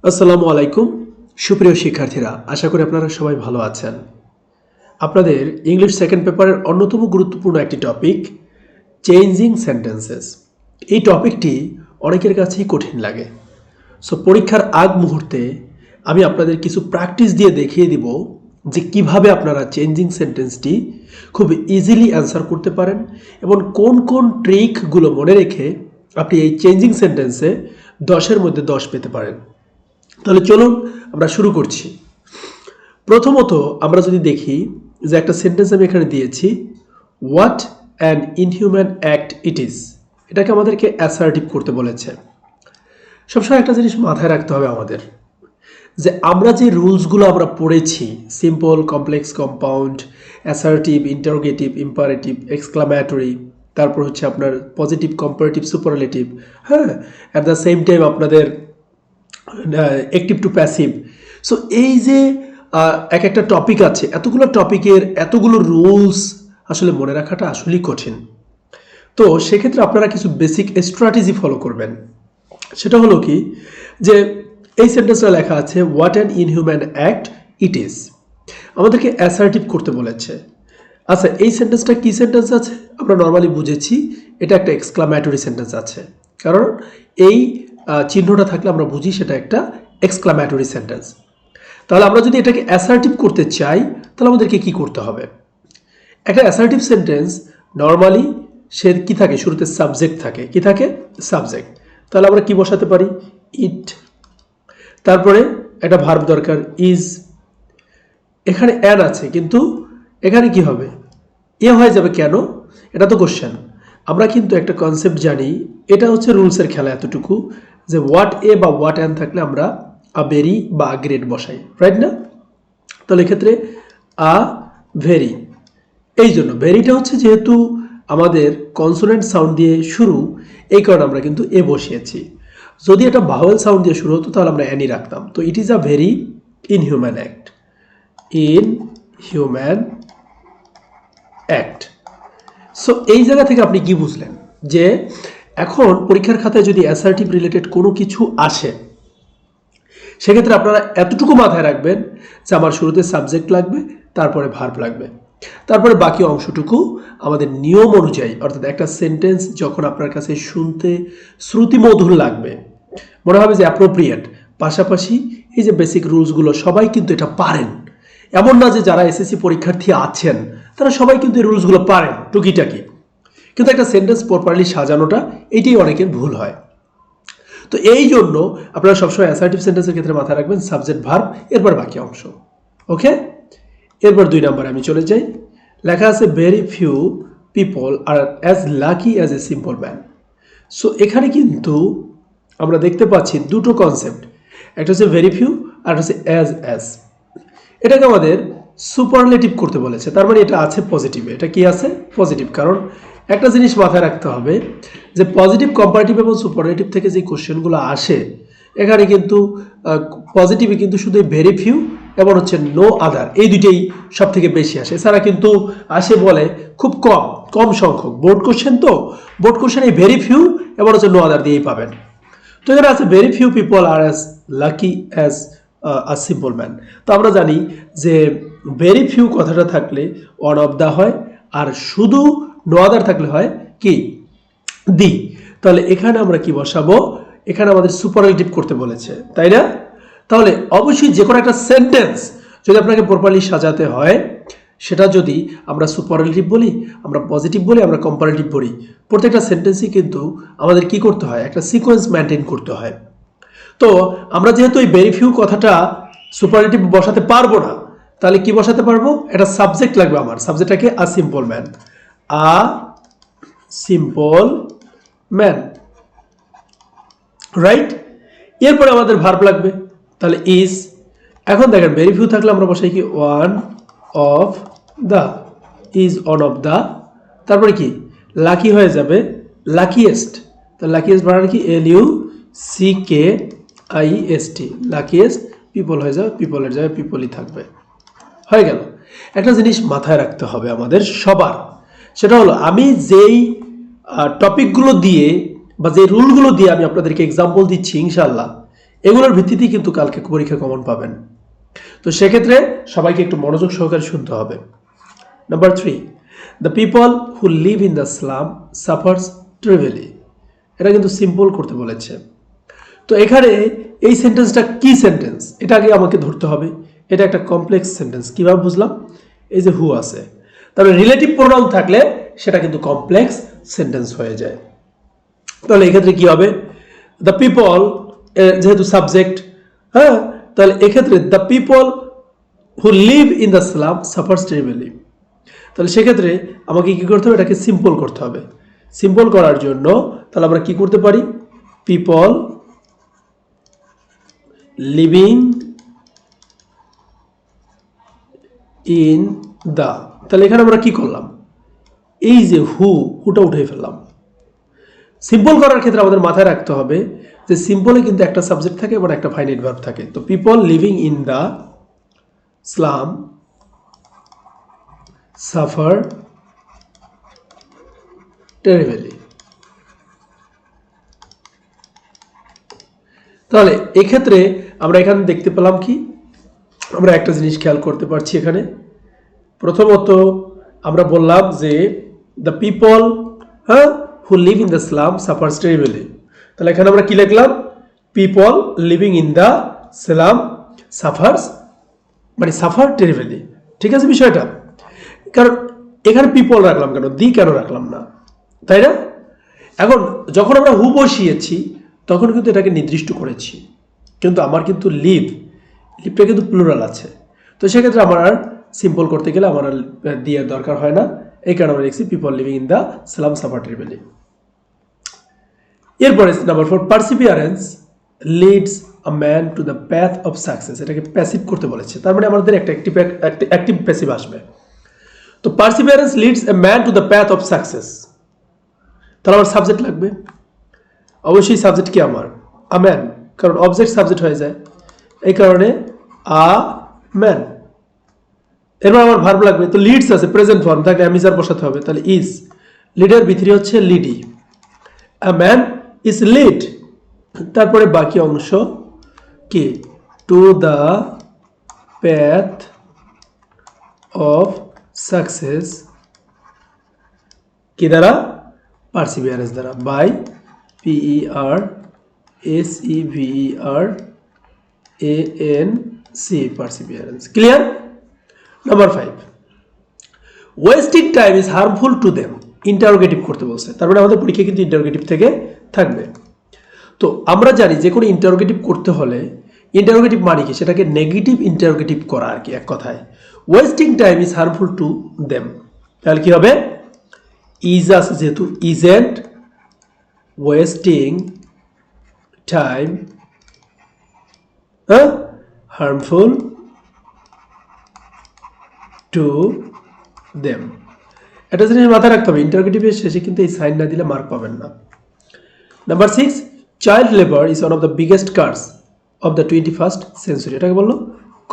আসসালামু আলাইকুম সুপ্রিয় শিক্ষার্থীরা, আশা করি আপনারা সবাই ভালো আছেন। আপনাদের ইংলিশ সেকেন্ড পেপারের অন্যতম গুরুত্বপূর্ণ একটি টপিক চেঞ্জিং সেন্টেন্সেস। এই টপিকটি অনেকের কাছেই কঠিন লাগে। সো পরীক্ষার আগ মুহূর্তে আমি আপনাদের কিছু প্র্যাকটিস দিয়ে দেখিয়ে দিব যে কিভাবে আপনারা চেঞ্জিং সেন্টেন্সটি খুব ইজিলি অ্যান্সার করতে পারেন এবং কোন কোন ট্রিকগুলো মনে রেখে আপনি এই চেঞ্জিং সেন্টেন্সে 10-এর মধ্যে 10 পেতে পারেন। তাহলে চলুন আমরা শুরু করছি। প্রথমত আমরা যদি দেখি যে একটা সেন্টেন্স আমি এখানে দিয়েছি, what an inhuman act it is. এটাকে আমাদেরকে অ্যাসার্টিভ করতে বলেছে। সবসময় একটা জিনিস মাথায় রাখতে হবে আমাদের, যে আমরা যে রুলসগুলো আমরা পড়েছি, simple, complex, compound, assertive, interrogative, imperative, exclamatory, তারপর হচ্ছে আপনার পজিটিভ, কম্পারেটিভ, সুপারলেটিভ, হ্যাঁ, অ্যাট দ্য সেম টাইম আপনাদের অ্যাক্টিভ টু প্যাসিভ। সো এই যে এক একটা টপিক আছে, এতগুলো টপিকের এতগুলো রুলস আসলে মনে রাখাটা আসলেই কঠিন। তো সেক্ষেত্রে আপনারা কিছু বেসিক স্ট্র্যাটেজি ফলো করবেন। সেটা হলো কি, যে এই সেন্টেন্সটা লেখা আছে what an inhuman act it is, আমাদেরকে অ্যাসার্টিভ করতে বলেছে। আচ্ছা, এই সেন্টেন্সটা কি সেন্টেন্স আছে? আমরা নর্মালি বুঝেছি এটা একটা এক্সক্লামেটরি সেন্টেন্স আছে, কারণ এই চিহ্নটা থাকলে আমরা বুঝি সেটা একটা এক্সক্লামেটরি সেন্টেন্স। তাহলে আমরা যদি এটাকে অ্যাসার্টিভ করতে চাই তাহলে আমাদেরকে কি করতে হবে? একটা অ্যাসার্টিভ সেন্টেন্স নর্মালি সে কি থাকে, শুরুতে সাবজেক্ট থাকে। কি থাকে? সাবজেক্ট। তাহলে আমরা কি বসাতে পারি? ইট। তারপরে একটা ভার্ব দরকার, ইজ। এখানে অ্যান আছে, কিন্তু এখানে কি হবে? এ হয়ে যাবে কেন? এটা তো কোশ্চেন। আমরা কিন্তু একটা কনসেপ্ট জানি, এটা হচ্ছে রুলসের খেলা এতটুকু, যে হোয়াট এ বা হোয়াট অ্যান থাকলে আমরা আ ভেরি বা আ গ্রেট বসাই, রাইট না? তাহলে এক্ষেত্রে আ ভেরি। এই জন্য ভেরিটা হচ্ছে যেহেতু আমাদের কনসোনেন্ট সাউন্ড দিয়ে শুরু, এই কারণে আমরা কিন্তু এ বসিয়েছি। যদি এটা ভাওয়েল সাউন্ড দিয়ে শুরু হতো তাহলে আমরা অ্যানি রাখতাম। তো it is a very inhuman act. Inhuman act. So এই জায়গা থেকে আপনি কি বুঝলেন? যে এখন পরীক্ষার খাতায় যদি অ্যাসার্টিভ রিলেটেড কোনো কিছু আসে, সেক্ষেত্রে আপনারা এতটুকু মাথায় রাখবেন যে আমার শুরুতে সাবজেক্ট লাগবে, তারপরে ভার্ব লাগবে, তারপরে বাকি অংশটুকু আমাদের নিয়ম অনুযায়ী, অর্থাৎ একটা সেন্টেন্স যখন আপনার কাছে শুনতে শ্রুতিমধুর লাগবে, মনে হবে যে অ্যাপ্রোপ্রিয়েট, পাশাপাশি এই যে বেসিক রুলসগুলো সবাই কিন্তু এটা পারেন। এমন না যে যারা এসএসসি পরীক্ষার্থী আছেন তারা সবাই কিন্তু এই রুলসগুলো পারেন টুকিটাকি, কিন্তু একটা সেন্টেন্স প্রপারলি সাজানোটা এটাই অনেকের ভুল হয়। তো এই জন্য আপনারা সবসময় অ্যাসার্টিভ সেন্টেন্সের ক্ষেত্রে মাথায় রাখবেন সাবজেক্ট, ভার্ব, এরপর বাকি অংশ। ওকে, এরপর 2 নম্বরে আমি চলে যাই। লেখা আছে very few people are as lucky as a simple man. So এখানে কিন্তু আমরা দেখতে পাচ্ছি দুটো কনসেপ্ট, একটা হচ্ছে ভেরি ফিউ আর হচ্ছে অ্যাজ। এটাকে আমাদের সুপারলেটিভ করতে বলেছে, তার মানে এটা আছে পজিটিভে। এটা কি আছে? পজিটিভ। কারণ একটা জিনিস মাথায় রাখতে হবে যে পজিটিভ, কম্পারেটিভ এবং সুপারলেটিভ থেকে যে কোশ্চেনগুলো আসে, এখানে কিন্তু পজিটিভে কিন্তু শুধু ভেরি ফিউ এবং হচ্ছে নো আদার, এই দুইটাই সব থেকে বেশি আসে। এছাড়া কিন্তু আসে বলে খুব কম সংখ্যক। বোর্ড কোশ্চেন, তো বোর্ড কোশ্চেন এই ভেরি ফিউ এবং হচ্ছে নো আদার দিয়েই পাবেন। তো এখানে আছে very few people are as lucky as a simple man. তো আমরা জানি যে ভেরি ফিউ কথাটা থাকলে ওয়ান অফ দা হয়, আর শুধু নো আদার থাকলে হয় কি? দি। তাহলে এখানে আমরা কি বসাবো? এখানে আমাদের সুপারলেটিভ করতে বলেছে, তাই না? তাহলে অবশ্যই যে কোনো একটা সেন্টেন্স যদি আপনাকে প্রপারলি সাজাতে হয়, সেটা যদি আমরা সুপারলেটিভ বলি, আমরা পজিটিভ বলি, আমরা কম্পারেটিভ বলি, প্রত্যেকটা সেন্টেন্সই কিন্তু আমাদের কি করতে হয়? একটা সিকোয়েন্স মেনটেন করতে হয়। তো আমরা যেহেতু এই ভেরি ফিউ কথাটা সুপারলেটিভ বসাতে পারবো না, তাহলে কি বসাতে পারবো? একটা সাবজেক্ট লাগবে আমার। সাবজেক্টটাকে a simple man, a simple man, right? এরপরে আমাদের ভার্ব লাগবে, তাহলে ইজ। এখন দেখেন ভেরি ফিউ থাকলে আমরা বসাই কি? One of the, is one of the. তারপরে কি? লাকি হয়ে যাবে লাকিয়েস্ট। তো লাকিয়েস্ট বানান কি? LUCKIEST, luckiest. পিপল হয়ে যাবে, পিপলের জায়গায় পিপলই থাকবে। হয়ে গেল। একটা জিনিস মাথায় রাখতে হবে আমাদের সবার, সেটা হলো আমি যেই টপিকগুলো দিয়ে বা যে রুলগুলো দিয়ে আমি আপনাদেরকে এক্সাম্পল দিচ্ছি, ইনশাল্লাহ এগুলোর ভিত্তিতেই কিন্তু কালকে পরীক্ষা কমন পাবেন। তো সেক্ষেত্রে সবাইকে একটু মনোযোগ সহকারে শুনতে হবে। Number 3, the people who live in the slum suffers trivially. এটা কিন্তু সিম্পল করতে বলেছে। তো এখানে এই সেন্টেন্সটা কি সেন্টেন্স, এটা আগে আমাকে ধরতে হবে। এটা একটা কমপ্লেক্স সেন্টেন্স। কিভাবে বুঝলাম? এই যে হু আছে, তাহলে রিলেটিভ প্রোনাউন থাকলে সেটা কিন্তু কমপ্লেক্স সেন্টেন্স হয়ে যায়। তাহলে এক্ষেত্রে কি হবে? দ্য পিপল যেহেতু সাবজেক্ট, হ্যাঁ, তাহলে এক্ষেত্রে the people who live in the slum suffers terribly. তাহলে সেক্ষেত্রে আমাকে কি করতে হবে? এটাকে সিম্পল করতে হবে। সিম্পল করার জন্য তাহলে আমরা কি করতে পারি? পিপল লিভিং ইন দ্য, তাহলে এখানে আমরা কি করলাম? এই যে হুটা উঠে ফেললাম। সিম্পল করার ক্ষেত্রে আমাদের মাথায় রাখতে হবে যে সিম্পলে কিন্তু একটা সাবজেক্ট থাকে এবং একটা ফাইনাইট ভার্ব থাকে। তো people living in the slum suffer terribly. তাহলে এক্ষেত্রে আমরা এখানে দেখতে পেলাম কি, আমরা একটা জিনিস খেয়াল করতে পারছি এখানে। প্রথমত আমরা বললাম যে দ্য পিপল, হ্যাঁ, who live in the slum suffers terribly. তাহলে এখানে আমরা কি লিখলাম? People living in the slum suffers, মানে সাফার টেরিবলি। ঠিক আছে বিষয়টা? কারণ এখানে পিপল রাখলাম কেন, দি কেন রাখলাম না, তাই না? এখন যখন আমরা হু বসিয়েছি তখন কিন্তু এটাকে নির্দিষ্ট করেছি, কিন্তু আমার কিন্তু লিভটা কিন্তু প্লুরাল আছে। তো সেক্ষেত্রে আমার আর সিম্পল করতে গেলে আমার আর দিয়ে দরকার হয় না। এই কারণে আমরা লিখছি people living in the slum suffer terribly. এরপরে number 4, perseverance leads a man to the path of success. এটাকে প্যাসিভ করতে বলেছে, তার মানে আমাদের একটা অ্যাক্টিভ প্যাসিভ আসবে। তো perseverance leads a man to the path of success, তাহলে আমার সাবজেক্ট লাগবে। অবশ্যই সাবজেক্ট কি আমার? আ ম্যান, কারণ অবজেক্ট সাবজেক্ট হয়ে যায়, এই কারণে আ ম্যান। এরপর আমার ভার্ব লাগবে। তো লিডস আছে, প্রেজেন্ট ফর্ম থাকে, আমি যার বসাতে হবে, তাহলে ইজ। লিডের ভিতরে হচ্ছে লিডি, আ ম্যান ইজ লিড। তারপরে বাকি অংশ কি? To the path of success কি দ্বারা? পারসিভিয়ারেন্স দ্বারা, by PERSEVERANC, perseverance. Clear? Number 5, wasting time is harmful to them. Interrogative করতে বলছে, তার মানে আমাদের পরীক্ষা কিন্তু ইন্টারোগেটিভ থেকে থাকবে। তো আমরা জানি যে কোনো ইন্টারোগেটিভ করতে হলে ইন্টারোগেটিভ মানে কি? সেটাকে নেগেটিভ ইন্টারোগেটিভ করা আর কি, এক কথায়। Wasting time is harmful to them, তাহলে কি হবে? ইজ আছে যেহেতু, isn't wasting time harmful to them। এটা জিনিস মাথায় রাখতে হবে, ইন্টারোগেটিভের শেষে কিন্তু এই সাইন না দিলে মার্ক পাবেন না। Number 6, child labour is one of the biggest curse of the 21st century. এটাকে বললো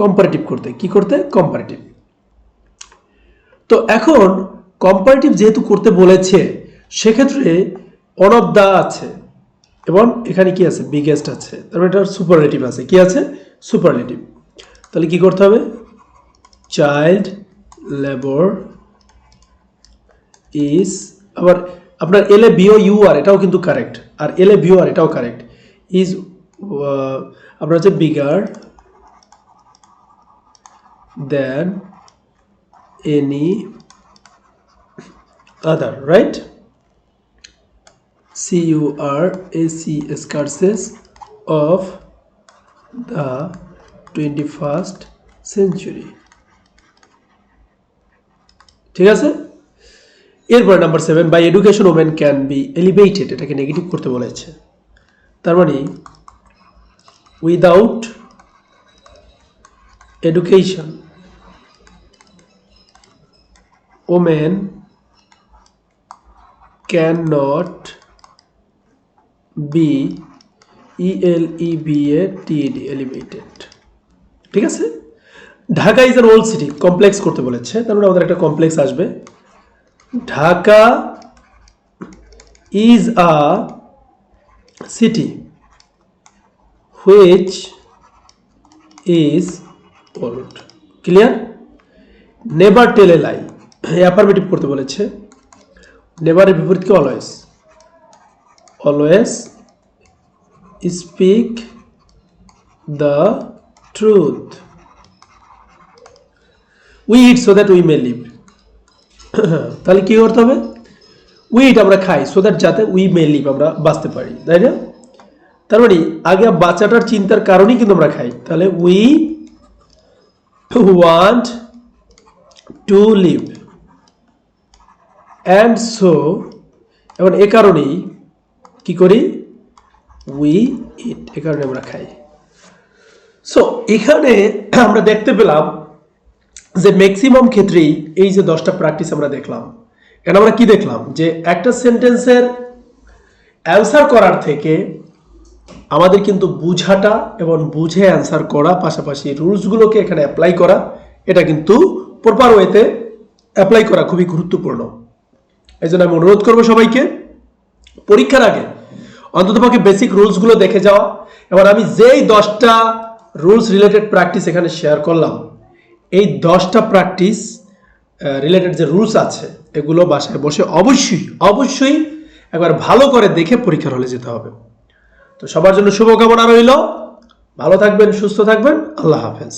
কম্পারেটিভ করতে। কি করতে? কম্পারেটিভ। তো এখন কম্পারেটিভ যেহেতু করতে বলেছে, সেক্ষেত্রে ওয়ান অফ দ্য আছে এবং এখানে কি আছে? বিগেস্ট আছে, তারপরে এটা সুপারলেটিভ আছে। কি আছে? সুপারলেটিভ। তাহলে কি করতে হবে? চাইল্ড লেবার ইজ, আবার আপনার এল এ বিও ইউ আর এটাও কিন্তু কারেক্ট, আর এল এ বিও আর এটাও কারেক্ট। ইজ আপনার হচ্ছে bigger than any other, right? CURACS curses of the 21st century। ঠিক আছে? এরপর number 7, by education women can be elevated. এটাকে নেগেটিভ করতে বলেছে, তার মানে without education women can not be ELEVATED elevated. ঠিক আছে? Dhaka is an old city, complex করতে বলেছে, তার মানে আমাদের একটা কমপ্লেক্স আসবে। Dhaka is a city which is old. Clear? Never tell a lie, affirmative করতে বলেছে। নেভারের বিপরীত কি? Always. Always speak the truth. We eat so that we may live. তাহলে কি করতে হবে? উই ইট আমরা খাই, সো দ্যাট যাতে উই মে লিভ আমরা বাঁচতে পারি, তাই না? তার মানে আগে বাচ্চাটার চিন্তার কারণেই কিন্তু আমরা খাই। তাহলে we want to live and so, এবং এ কারণেই কি করি? উই ইট, এ কারণে আমরা খাই। সো এখানে আমরা দেখতে পেলাম যে ম্যাক্সিমাম ক্ষেত্রেই এই যে 10টা প্র্যাকটিস আমরা দেখলাম, এখানে আমরা কি দেখলাম? যে একটা সেন্টেন্সের অ্যান্সার করার থেকে আমাদের কিন্তু বুঝাটা এবং বুঝে অ্যান্সার করা, পাশাপাশি রুলসগুলোকে এখানে অ্যাপ্লাই করা, এটা কিন্তু প্রপার ওয়েতে অ্যাপ্লাই করা খুবই গুরুত্বপূর্ণ। এই জন্য আমি অনুরোধ করবো সবাইকে পরীক্ষার আগে অন্ততপক্ষে বেসিক রুলসগুলো দেখে যাওয়া। এবার আমি যেই 10টা রুলস রিলেটেড প্র্যাকটিস এখানে শেয়ার করলাম, এই 10টা প্র্যাকটিস রিলেটেড যে রুলস আছে এগুলো বাসায় বসে অবশ্যই একবার ভালো করে দেখে পরীক্ষার হলে যেতে হবে। তো সবার জন্য শুভকামনা রইল। ভালো থাকবেন, সুস্থ থাকবেন। আল্লাহ হাফেজ।